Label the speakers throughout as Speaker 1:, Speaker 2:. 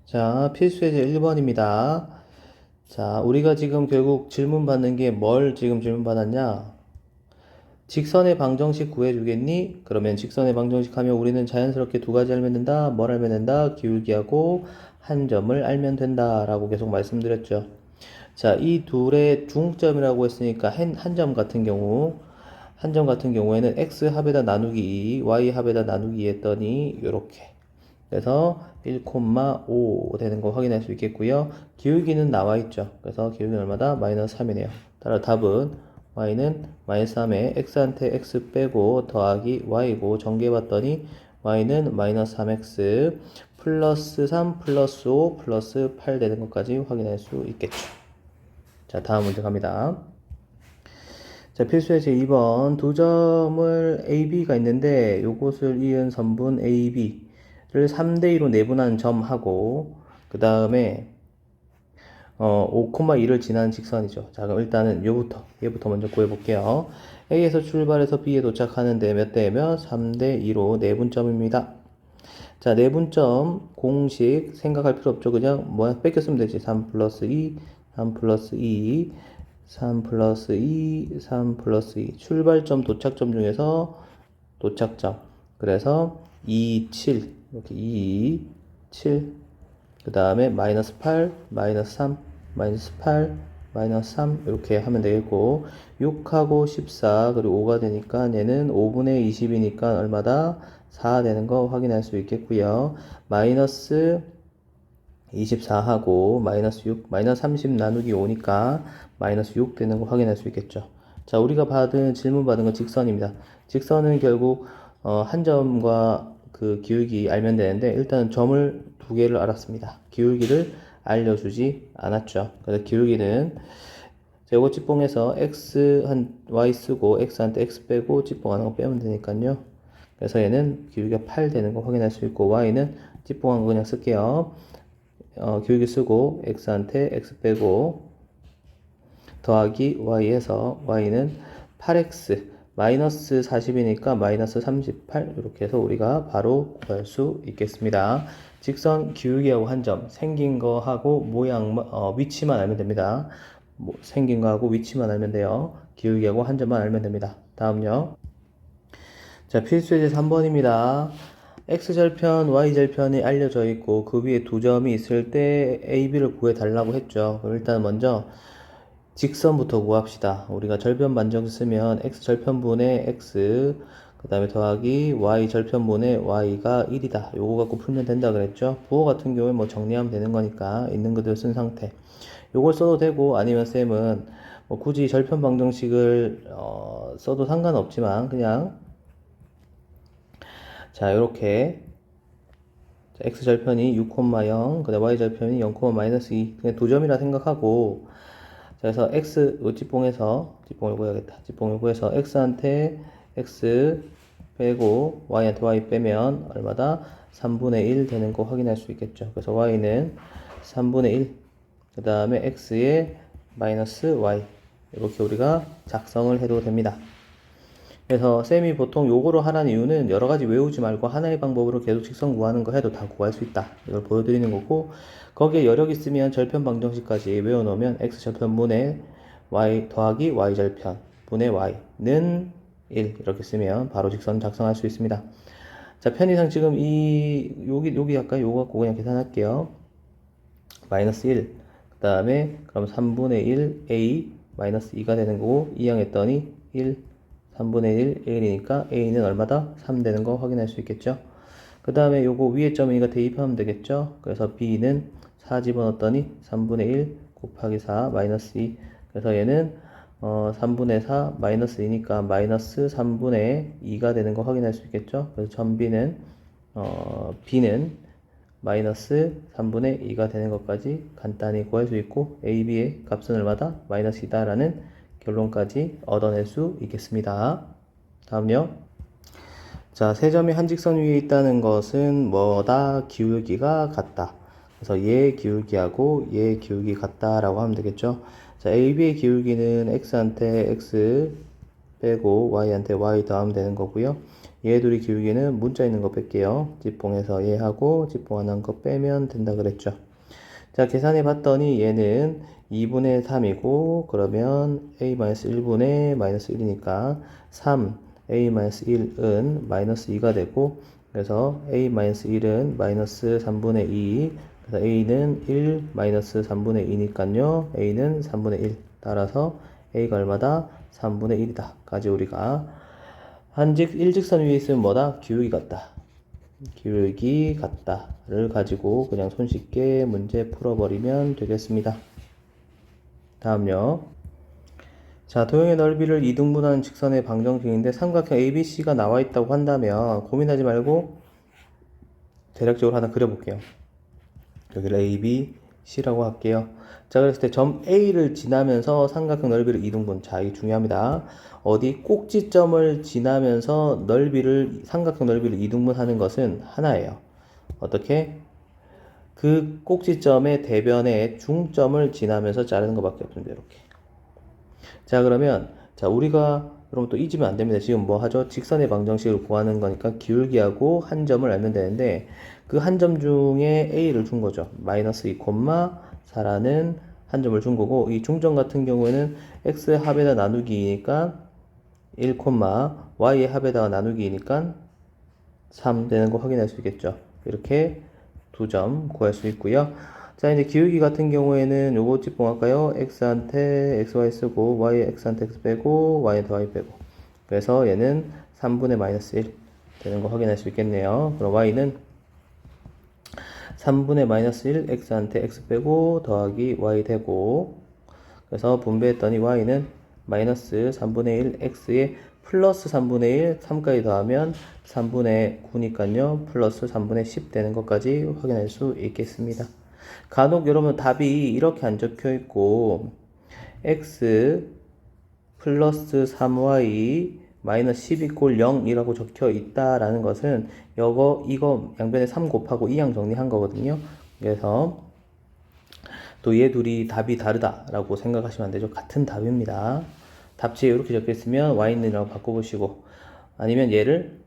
Speaker 1: 자, 필수예제 1번입니다. 자, 우리가 지금 결국 질문 받는 게 뭘 지금 질문 받았냐? 직선의 방정식 구해주겠니? 그러면 직선의 방정식 하면 우리는 자연스럽게 두 가지 알면 된다. 뭘 알면 된다? 기울기하고 한 점을 알면 된다. 라고 계속 말씀드렸죠. 자, 이 둘의 중점이라고 했으니까 한 점 같은 경우에는 x 합에다 나누기 2, y 합에다 나누기 2 했더니 요렇게. 그래서 1,5 되는 거 확인할 수 있겠고요. 기울기는 나와 있죠. 그래서 기울기는 얼마다? 마이너스 3이네요. 따라 답은 y는 마이너스 3에 x한테 x 빼고 더하기 y고 전개해봤더니 y는 마이너스 3x 플러스 3 플러스 5 플러스 8 되는 것까지 확인할 수 있겠죠. 자, 다음 문제 갑니다. 자, 필수의 제2번 두 점을 AB가 있는데 요것을 이은 선분 AB를 3대2로 내분한 점하고 그 다음에 5,2를 지난 직선이죠. 자, 그럼 일단은 얘부터 먼저 구해볼게요. A에서 출발해서 B에 도착하는데 몇 대에 몇? 3대2로 내분점입니다. 자, 내분점 공식 생각할 필요 없죠. 그냥 뭐 뺏겨 쓰면 되지. 3 플러스 2, 3 플러스 2, 3 플러스 2, 3 플러스 2. 출발점, 도착점 중에서 도착점. 그래서 2, 7. 이렇게 2, 7. 그 다음에 마이너스 8, 마이너스 3, 마이너스 8, 마이너스 3 이렇게 하면 되겠고 6하고 14 그리고 5가 되니까 얘는 5분의 20이니까 얼마다? 4 되는 거 확인할 수 있겠고요. 마이너스 24하고 마이너스 6, 마이너스 30 나누기 5니까 마이너스 6 되는 거 확인할 수 있겠죠. 자, 우리가 질문 받은 건 직선입니다. 직선은 결국 한 점과 그 기울기 알면 되는데 일단 점을 두 개를 알았습니다. 기울기를 알려주지 않았죠. 그래서 기울기는 요거 찌뽕해서 x 한 y 쓰고 x한테 x 빼고 찌뽕하는 거 빼면 되니까요. 그래서 얘는 기울기가 8 되는 거 확인할 수 있고 y는 찌뽕한 거 그냥 쓸게요. 기울기 쓰고 x한테 x 빼고 더하기 y에서 y는 8x 마이너스 40이니까 마이너스 38 이렇게 해서 우리가 바로 구할 수 있겠습니다. 직선 기울기하고 한 점 생긴 거하고 모양 위치만 알면 됩니다. 생긴 거하고 위치만 알면 돼요. 기울기하고 한 점만 알면 됩니다. 다음요. 자, 필수예제 3번입니다. x절편, y절편이 알려져 있고 그 위에 두 점이 있을 때 a, b를 구해 달라고 했죠. 그럼 일단 먼저 직선부터 구합시다. 우리가 절편 반정 쓰면 x절편분의 x 그 다음에 더하기 y절편분의 y가 1이다. 요거 갖고 풀면 된다 그랬죠. 부호 같은 경우에 뭐 정리하면 되는 거니까 있는 그대로 쓴 상태. 요걸 써도 되고 아니면 쌤은 뭐 굳이 절편 방정식을 써도 상관없지만 그냥 자, 요렇게 x절편이 6,0 그 다음 y절편이 0, 마이너스 2 그냥 두 점이라 생각하고 자, 그래서 x 찌뽕을 구해야겠다. 찌뽕을 구해서 x한테 x 빼고 y한테 y 빼면 얼마다? 3분의 1 되는 거 확인할 수 있겠죠. 그래서 y는 3분의 1 그 다음에 x에 마이너스 y 이렇게 우리가 작성을 해도 됩니다. 그래서 쌤이 보통 요거로 하라는 이유는 여러 가지 외우지 말고 하나의 방법으로 계속 직선 구하는 거 해도 다 구할 수 있다. 이걸 보여드리는 거고 거기에 여력 있으면 절편 방정식까지 외워놓으면 x절편분의 y 더하기 y절편 분의 y는 1 이렇게 쓰면 바로 직선 작성할 수 있습니다. 자, 편의상 지금 여기 아까 요거 갖고 그냥 계산할게요. 마이너스 1. 그 다음에 그럼 3분의 1 a 마이너스 2가 되는 거고 이항했더니 1 3분의 1 1이니까 a는 얼마다? 3 되는 거 확인할 수 있겠죠. 그 다음에 요거 위에 점이니까 대입하면 되겠죠. 그래서 b는 4 집어넣었더니 3분의 1 곱하기 4 마이너스 2 그래서 얘는 3분의 4 마이너스 2니까 마이너스 3분의 2가 되는 거 확인할 수 있겠죠. 그래서 점 b는 b는 마이너스 3분의 2가 되는 것까지 간단히 구할 수 있고 a, b의 값은 얼마다? 마이너스 2다 라는 결론까지 얻어낼 수 있겠습니다. 다음요. 자, 세 점이 한 직선 위에 있다는 것은 뭐다? 기울기가 같다. 그래서 얘 기울기하고 얘 기울기 같다라고 하면 되겠죠. 자, AB의 기울기는 x한테 x 빼고 y한테 y 더하면 되는 거고요. 얘 둘이 기울기는 문자 있는 거 뺄게요. 집봉에서 얘하고 집봉 안 한 거 빼면 된다 그랬죠. 자, 계산해 봤더니 얘는 2분의 3이고 그러면 a-1분의 마이너스 1이니까 3 a-1은 마이너스 2가 되고 그래서 a-1은 마이너스 3분의 2 그래서 a는 1 마이너스 3분의 2니까요 a는 3분의 1 따라서 a가 얼마다? 3분의 1이다 까지 우리가 일직선 위에 있으면 뭐다? 기울기 같다 기울기 같다를 가지고 그냥 손쉽게 문제 풀어버리면 되겠습니다. 다음요. 자, 도형의 넓이를 이등분하는 직선의 방정식인데 삼각형 ABC가 나와 있다고 한다면 고민하지 말고 대략적으로 하나 그려볼게요. 여기를 ABC라고 할게요. 자, 그랬을 때 점 A를 지나면서 삼각형 넓이를 이등분. 자, 이게 중요합니다. 어디 꼭지점을 지나면서 삼각형 넓이를 이등분하는 것은 하나예요. 어떻게? 그 꼭지점의 대변의 중점을 지나면서 자르는 것밖에 없습니다. 이렇게. 자, 그러면 자, 우리가 여러분 또 잊으면 안 됩니다. 지금 뭐 하죠? 직선의 방정식을 구하는 거니까 기울기하고 한 점을 알면 되는데 그 한 점 중에 A를 준 거죠. 마이너스 2, 4라는 한 점을 준 거고 이 중점 같은 경우에는 X의 합에다 나누기니까 1, Y의 합에다가 나누기니까 3 되는 거 확인할 수 있겠죠. 이렇게 두 점 구할 수 있고요. 자, 이제 기울기 같은 경우에는 요거 집봉할까요? x한테 xy 쓰고 y x한테 x 빼고 y한테 y 빼고 그래서 얘는 3분의 마이너스 1 되는 거 확인할 수 있겠네요. 그럼 y는 3분의 마이너스 1 x한테 x 빼고 더하기 y 되고 그래서 분배했더니 y는 마이너스 3분의 1 x에 플러스 3분의 1 3까지 더하면 3분의 9니까요 플러스 3분의 10 되는 것까지 확인할 수 있겠습니다. 간혹 여러분 답이 이렇게 안 적혀 있고 x 플러스 3y 마이너스 10 이꼴 0이라고 적혀 있다라는 것은 이거 양변에 3 곱하고 이항 정리한 거거든요. 그래서 또 얘 둘이 답이 다르다라고 생각하시면 안 되죠. 같은 답입니다. 답지에 이렇게 적혀 있으면 y는이라고 바꿔보시고 아니면 얘를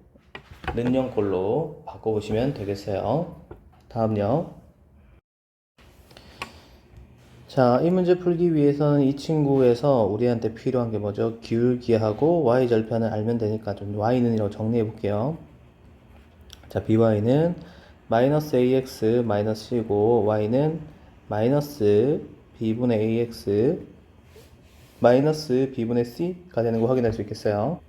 Speaker 1: 는영꼴로 바꿔보시면 되겠어요. 다음요. 자, 이 문제 풀기 위해서는 이 친구에서 우리한테 필요한 게 뭐죠? 기울기하고 y절편을 알면 되니까 좀 y는이라고 정리해 볼게요. 자, by는 마이너스 ax 마이너스 c고 y는 마이너스 b분의 ax 마이너스 b분의 c가 되는 거 확인할 수 있겠어요.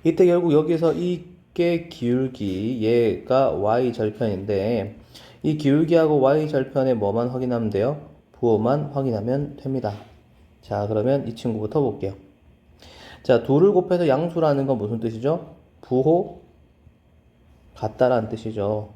Speaker 1: 이때 결국 여기서 이게 기울기 얘가 y절편인데 이 기울기하고 y절편에 뭐만 확인하면 돼요? 부호만 확인하면 됩니다. 자, 그러면 이 친구부터 볼게요. 자, 둘을 곱해서 양수라는 건 무슨 뜻이죠? 부호 같다라는 뜻이죠.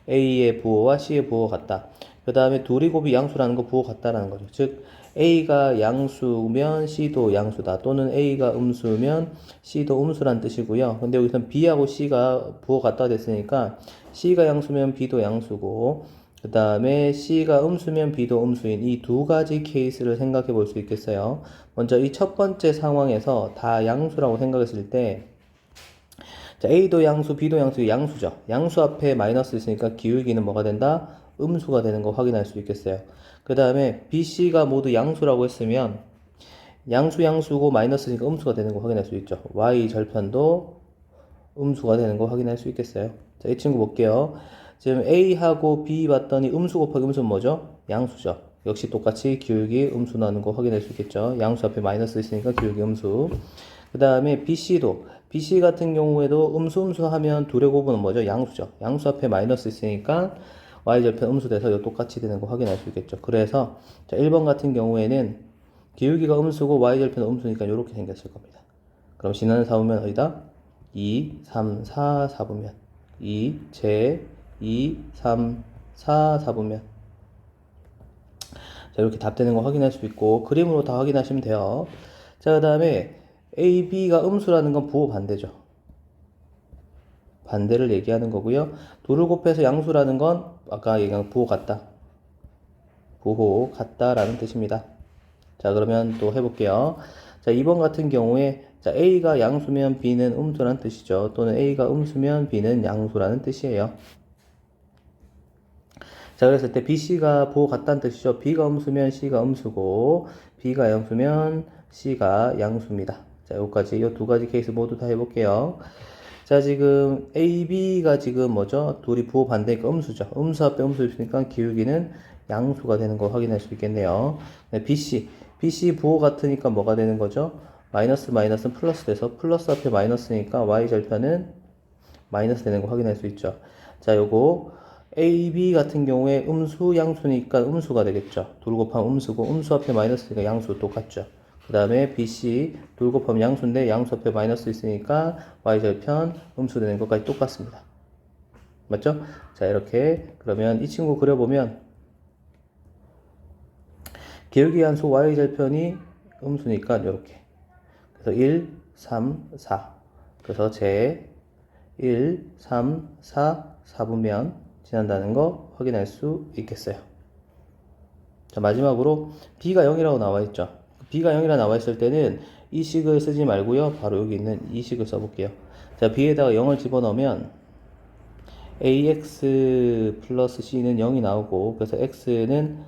Speaker 1: A의 부호와 C의 부호 같다. 그 다음에 둘이 곱이 양수라는 거 부호 같다라는 거죠. 즉 A가 양수면 C도 양수다. 또는 A가 음수면 C도 음수란 뜻이고요. 근데 여기서는 B하고 C가 부호 같다 됐으니까 C가 양수면 B도 양수고 그 다음에 C가 음수면 B도 음수인 이 두 가지 케이스를 생각해 볼 수 있겠어요. 먼저 이 첫 번째 상황에서 다 양수라고 생각했을 때 자, A도 양수, B도 양수, 양수죠. 양수 앞에 마이너스 있으니까 기울기는 뭐가 된다? 음수가 되는 거 확인할 수 있겠어요. 그 다음에 B, C가 모두 양수라고 했으면 양수고 마이너스니까 음수가 되는 거 확인할 수 있죠. Y 절편도 음수가 되는 거 확인할 수 있겠어요. 자, 이 친구 볼게요. 지금 A하고 B 봤더니 음수 곱하기 음수는 뭐죠? 양수죠. 역시 똑같이 기울기 음수 나는 거 확인할 수 있겠죠. 양수 앞에 마이너스 있으니까 기울기 음수. 그 다음에 BC 같은 경우에도 음수 하면 둘의 곱은 뭐죠? 양수죠. 양수 앞에 마이너스 있으니까 Y절편 음수 돼서 이 똑같이 되는 거 확인할 수 있겠죠. 그래서 자, 1번 같은 경우에는 기울기가 음수고 Y절편 음수니까 이렇게 생겼을 겁니다. 그럼 지나는 4보면 어디다? 2, 3, 4, 4보면 2, 제 2, 3, 4, 4보면 자, 이렇게 답 되는 거 확인할 수 있고 그림으로 다 확인하시면 돼요. 자, 그 다음에 A, B가 음수라는 건 부호 반대죠. 반대를 얘기하는 거고요. 둘을 곱해서 양수라는 건 아까 얘기한 부호 같다. 부호 같다라는 뜻입니다. 자, 그러면 또 해볼게요. 자, 2번 같은 경우에 자, A가 양수면 B는 음수라는 뜻이죠. 또는 A가 음수면 B는 양수라는 뜻이에요. 자, 그랬을 때 BC가 부호 같다는 뜻이죠. B가 음수면 C가 음수고, B가 양수면 C가 양수입니다. 자, 여기까지, 이 두 가지 케이스 모두 다 해볼게요. 자, 지금 A, B가 지금 뭐죠? 둘이 부호 반대니까 음수죠. 음수 앞에 음수 있으니까 기울기는 양수가 되는 거 확인할 수 있겠네요. 네, BC 부호 같으니까 뭐가 되는 거죠? 마이너스는 플러스 돼서 플러스 앞에 마이너스니까 Y절편은 마이너스 되는 거 확인할 수 있죠. 자, 요거 A, B 같은 경우에 음수, 양수니까 음수가 되겠죠. 둘 곱하면 음수고 음수 앞에 마이너스니까 양수 똑같죠. 그 다음에 BC 둘 곱하면 양수인데 양수 앞에 마이너스 있으니까 Y절편 음수 되는 것까지 똑같습니다. 맞죠? 자, 이렇게 그러면 이 친구 그려보면 기울기 함수 Y절편이 음수니까 이렇게 그래서 1, 3, 4 그래서 제 1, 3, 4, 4분면 지난다는 거 확인할 수 있겠어요. 자, 마지막으로 B가 0이라고 나와 있죠. B가 0이라고 나와 있을 때는 이 식을 쓰지 말고요. 바로 여기 있는 이 식을 써볼게요. 자, B에다가 0을 집어넣으면 AX 플러스 C는 0이 나오고 그래서 X는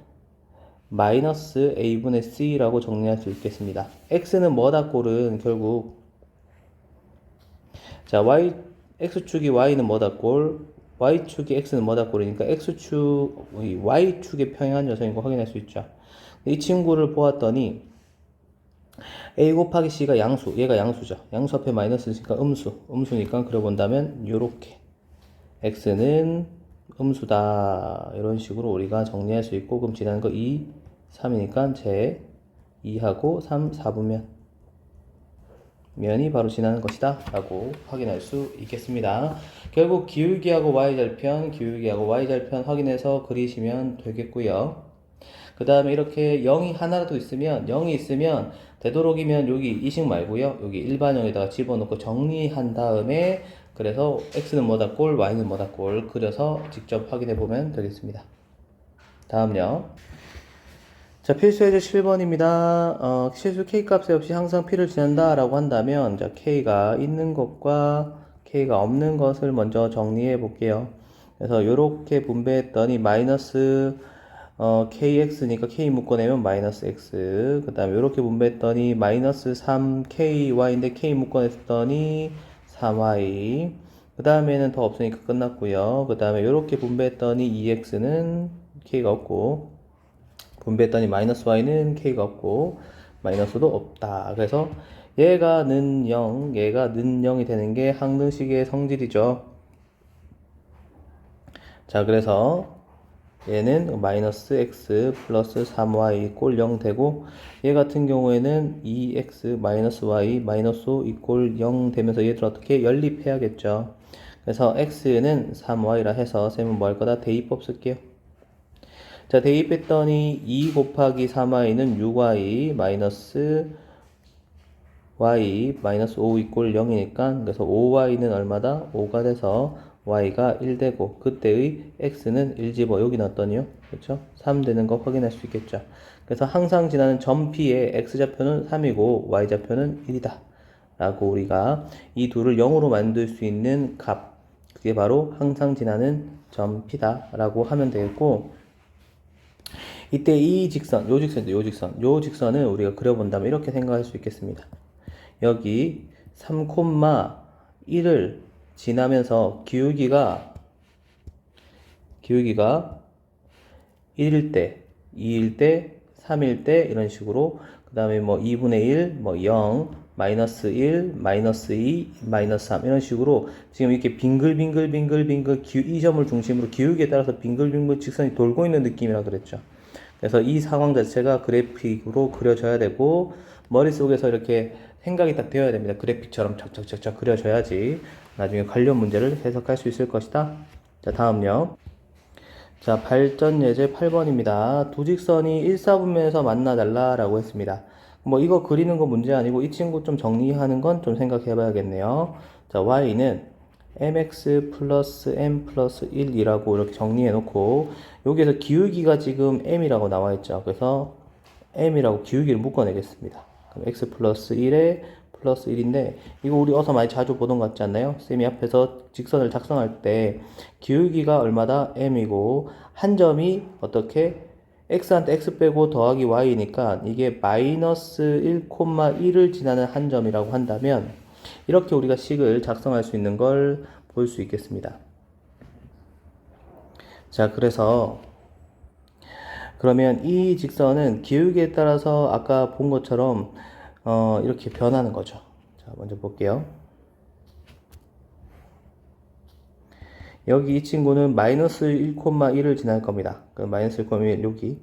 Speaker 1: 마이너스 A분의 C라고 정리할 수 있겠습니다. X는 뭐다 꼴은 결국 자, X축이 Y는 뭐다 꼴 Y축이 X는 뭐다 꼴이니까 X축, Y축의 평행한 녀석인 거 확인할 수 있죠. 이 친구를 보았더니 A 곱하기 C가 양수, 얘가 양수죠. 양수 앞에 마이너스니까 음수니까 그려본다면 요렇게 X는 음수다 이런 식으로 우리가 정리할 수 있고 그럼 지나는 거 2, 3이니까 제 2하고 3, 4분면 면이 바로 지나는 것이다 라고 확인할 수 있겠습니다. 결국 기울기하고 Y절편 확인해서 그리시면 되겠고요. 그 다음에 이렇게 0이 하나라도 있으면 0이 있으면 되도록이면 여기 이식 말고요 여기 일반형에다가 집어넣고 정리한 다음에 그래서 X는 뭐다 꼴 Y는 뭐다 꼴 그려서 직접 확인해 보면 되겠습니다. 다음요. 자, 필수예제 7번입니다. 실수 K값에 없이 항상 P를 지난다 라고 한다면 자, K가 있는 것과 K가 없는 것을 먼저 정리해 볼게요. 그래서 요렇게 분배했더니 마이너스 KX니까 K 묶어내면 마이너스 X 그 다음에 요렇게 분배했더니 마이너스 3KY인데 K 묶어냈더니 3Y 그 다음에는 더 없으니까 끝났고요. 그 다음에 요렇게 분배했더니 2X는 K가 없고 분배했더니 마이너스 Y는 K가 없고 마이너스도 없다. 그래서 얘가 는 0, 얘가 는 0이 되는 게 항등식의 성질이죠. 자, 그래서 얘는 마이너스 X 플러스 3Y 꼴 0 되고 얘 같은 경우에는 2X 마이너스 Y 마이너스 5 이꼴 0 되면서 얘들 어떻게 연립해야겠죠. 그래서 X는 3Y라 해서 쌤은 뭐 할 거다? 대입법 쓸게요. 자, 대입했더니 2 곱하기 3y는 6y 마이너스 y 마이너스 5 이꼴 0이니까 그래서 5y는 얼마다? 5가 돼서 y가 1 되고 그때의 x는 1 집어 여기 넣었더니요. 그렇죠? 3 되는 거 확인할 수 있겠죠. 그래서 항상 지나는 점 P의 x좌표는 3이고 y좌표는 1이다. 라고 우리가 이 둘을 0으로 만들 수 있는 값 그게 바로 항상 지나는 점 P다 라고 하면 되겠고 이때 이 직선, 요 직선을 우리가 그려본다면 이렇게 생각할 수 있겠습니다. 여기 3,1을 지나면서 기울기가 1일 때, 2일 때, 3일 때 이런 식으로 그 다음에 뭐 2분의 1, 뭐 0, 마이너스 1, 마이너스 2, 마이너스 3 이런 식으로 지금 이렇게 빙글빙글 이 점을 중심으로 기울기에 따라서 빙글빙글 직선이 돌고 있는 느낌이라 그랬죠. 그래서 이 상황 자체가 그래픽으로 그려져야 되고 머릿속에서 이렇게 생각이 딱 되어야 됩니다. 그래픽처럼 착착착착 그려져야지 나중에 관련 문제를 해석할 수 있을 것이다. 자, 다음요. 자, 발전 예제 8번입니다. 두 직선이 1, 4분면에서 만나달라 라고 했습니다. 뭐 이거 그리는 거 문제 아니고 이 친구 좀 정리하는 건 좀 생각해 봐야겠네요. 자, y는 mx 플러스 m 플러스 1이라고 이렇게 정리해 놓고 여기에서 기울기가 지금 m이라고 나와 있죠. 그래서 m이라고 기울기를 묶어내겠습니다. 그럼 x 플러스 1에 플러스 1인데 이거 우리 어서 많이 자주 보던 것 같지 않나요? 쌤이 앞에서 직선을 작성할 때 기울기가 얼마다? m이고 한 점이 어떻게? x한테 x 빼고 더하기 y니까 이게 마이너스 1,1을 지나는 한 점이라고 한다면 이렇게 우리가 식을 작성할 수 있는 걸 볼 수 있겠습니다. 자, 그러면 이 직선은 기울기에 따라서 아까 본 것처럼 이렇게 변하는 거죠. 자, 먼저 볼게요. 여기 이 친구는 마이너스 1,1을 지날 겁니다. 그 마이너스 1,1 여기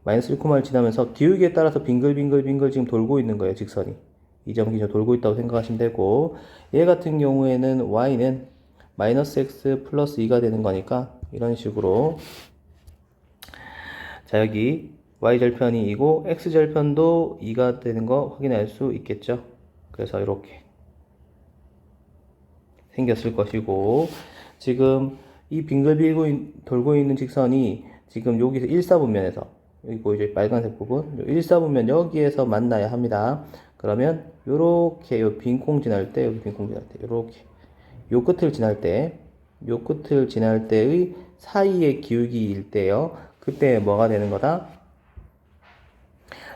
Speaker 1: 마이너스 1,1을 지나면서 기울기에 따라서 빙글빙글 지금 돌고 있는 거예요. 직선이 이 점 기준 돌고 있다고 생각하시면 되고 얘 같은 경우에는 y는 마이너스 x 플러스 2가 되는 거니까 이런 식으로 자 여기 y절편이 2고 x절편도 2가 되는 거 확인할 수 있겠죠. 그래서 이렇게 생겼을 것이고 지금 이 빙글빙글 돌고 있는 직선이 지금 여기서 1사분면에서 여기 보이죠? 빨간색 부분 1사분면 여기에서 만나야 합니다. 그러면 요렇게 요 빈콩 지날 때 여기 빈콩 지날 때 요렇게 요 끝을 지날 때의 사이의 기울기일 때요. 그때 뭐가 되는 거다?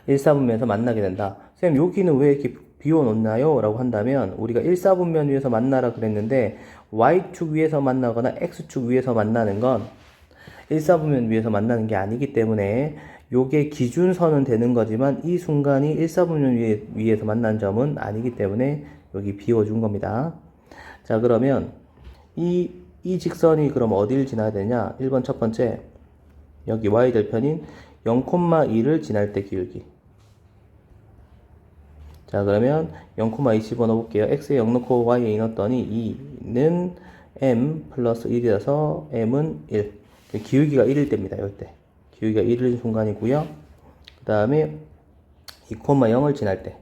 Speaker 1: 1사분면에서 만나게 된다. 선생님 여기는 왜 이렇게 비워놓나요? 라고 한다면 우리가 1사분면 위에서 만나라 그랬는데 Y축 위에서 만나거나 X축 위에서 만나는 건 1사분면 위에서 만나는 게 아니기 때문에 요게 기준선은 되는 거지만 이 순간이 1사분면 위에서 만난 점은 아니기 때문에 여기 비워준 겁니다. 자 그러면 이 직선이 그럼 어디를 지나야 되냐? 1번 첫 번째 여기 Y절편인 0,2를 지날 때 기울기. 자 그러면 0,2 집어넣어 볼게요. x에 0 넣고 y에 2 넣었더니 2는 m 플러스 1이라서 m은 1. 기울기가 1일 때입니다. 이때 기울기가 1일 순간이고요. 그 다음에 2,0을 지날 때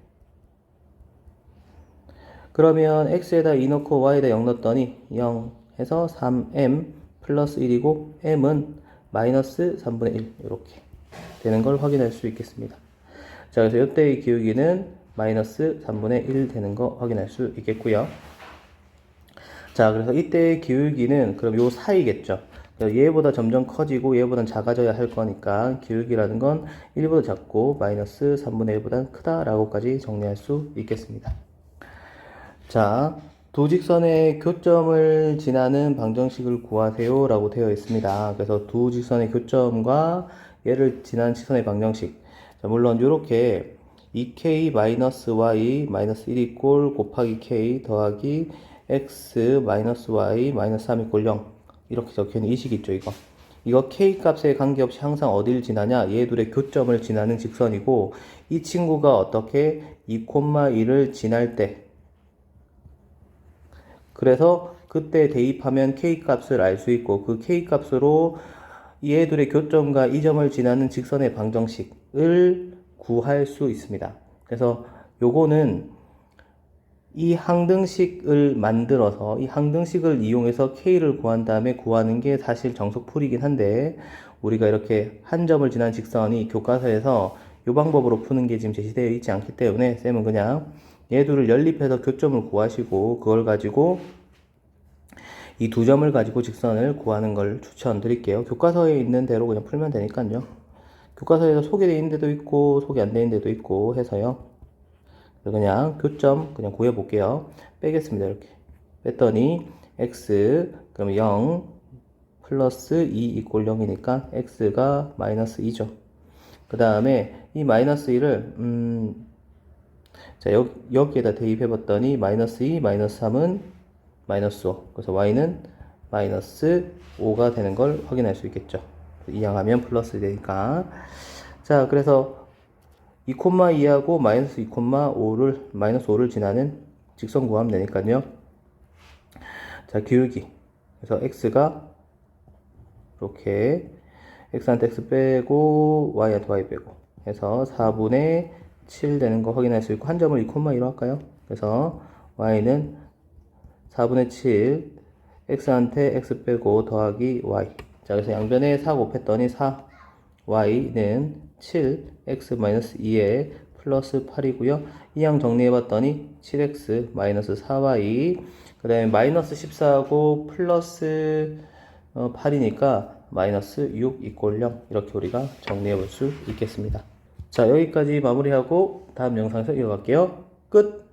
Speaker 1: 그러면 x에다 2 넣고 y에다 0 넣었더니 0 해서 3m 플러스 1이고 m은 마이너스 3분의 1 이렇게 되는 걸 확인할 수 있겠습니다. 자 그래서 이때의 기울기는 마이너스 3분의 1 되는 거 확인할 수 있겠고요. 자 그래서 이때의 기울기는 그럼 요 사이겠죠. 얘보다 점점 커지고 얘보다 작아져야 할 거니까 기울기라는 건 1보다 작고 마이너스 3분의 1보다 크다라고까지 정리할 수 있겠습니다. 자, 두 직선의 교점을 지나는 방정식을 구하세요 라고 되어 있습니다. 그래서 두 직선의 교점과 얘를 지난 직선의 방정식. 자, 물론 이렇게 2k-y 마이너스 1 꼴 곱하기 k 더하기 x 마이너스 y 마이너스 3 0 이렇게 적혀있는 이 식 있죠. 이거 k 값에 관계없이 항상 어디를 지나냐? 얘 둘의 교점을 지나는 직선이고 이 친구가 어떻게 2,1을 지날 때 그래서 그때 대입하면 k 값을 알 수 있고 그 k 값으로 얘 둘의 교점과 이 점을 지나는 직선의 방정식을 구할 수 있습니다. 그래서 요거는 이 항등식을 만들어서 이 항등식을 이용해서 k를 구한 다음에 구하는 게 사실 정석풀이긴 한데 우리가 이렇게 한 점을 지난 직선이 교과서에서 이 방법으로 푸는 게 지금 제시되어 있지 않기 때문에 쌤은 그냥 얘 둘을 연립해서 교점을 구하시고 그걸 가지고 이 두 점을 가지고 직선을 구하는 걸 추천드릴게요. 교과서에 있는 대로 그냥 풀면 되니까요. 교과서에서 소개되어 있는 데도 있고 소개 안 되어 있는 데도 있고 해서요. 그냥 교점 그냥 구해 볼게요. 빼겠습니다. 이렇게 뺐더니 x 그럼 0 플러스 2 이꼴 0이니까 x가 마이너스 2죠. 그 다음에 이 마이너스 2를 자 여기에다 대입해 봤더니 마이너스 2 마이너스 3은 마이너스 5 그래서 y는 마이너스 5가 되는 걸 확인할 수 있겠죠. 이항하면 플러스 되니까 자 그래서 2,2하고 마이너스 2,5를 마이너스 5를 지나는 직선 구하면 되니까요. 자 기울기 그래서 x가 이렇게 x한테 x 빼고 y한테 y 빼고 해서 4분의 7 되는 거 확인할 수 있고 한 점을 2,2로 할까요? 그래서 y는 4분의 7 x한테 x 빼고 더하기 y 자 그래서 양변에 4 곱했더니 4 y는 7 x-2에 플러스 8이고요. 이 양 정리해봤더니 7x 마이너스 4y 그 다음에 마이너스 14하고 플러스 8이니까 마이너스 6 이꼴 0 이렇게 우리가 정리해 볼 수 있겠습니다. 자, 여기까지 마무리하고 다음 영상에서 이어갈게요. 끝!